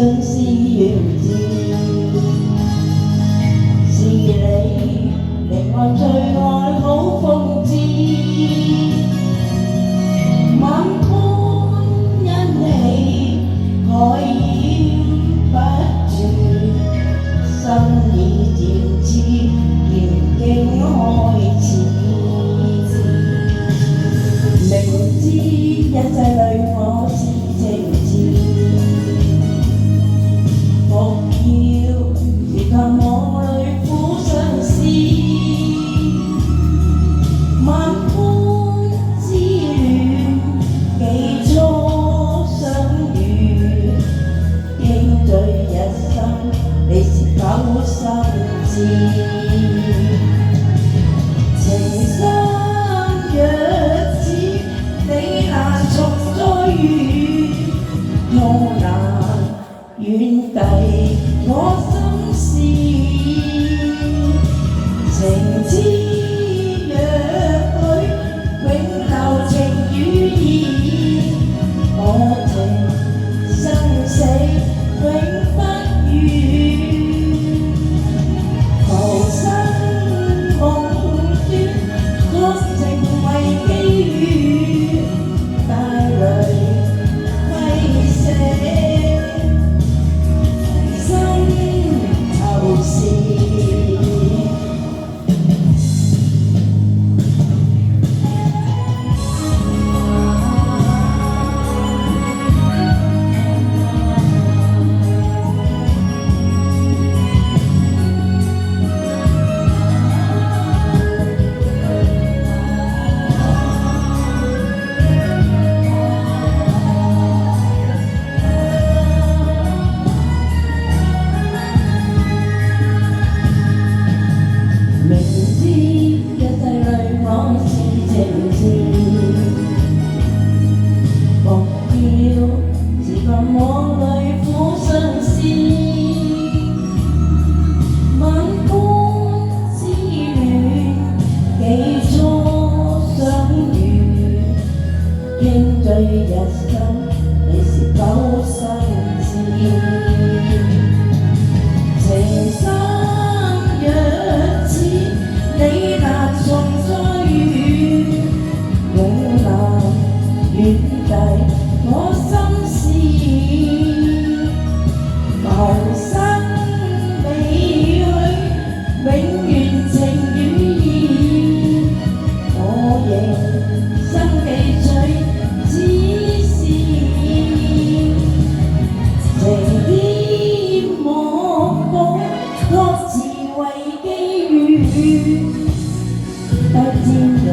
信是緣字，是你靈魂最愛好風姿，萬般欣喜海淹不住，心已漸知緣經開始，明知一切累我是情字。復要是憑我淚苦相思，萬般滋亂幾初相遇，傾醉一生你是否心知？情深若此，你難重再遇，痛難遠遞我心事，情之若許，永留情與義，我情生死永不渝，浮生夢斷，確情為機遇，帶淚揮捨。我淚苦相思，萬般滋亂幾初相遇，傾醉一生你是否心知？情深若此，你難重再遇，永難遠遞我心事。浮生未去，永遠情與義，我仍生記取只是情牽莫過，確自為機遇，得天助。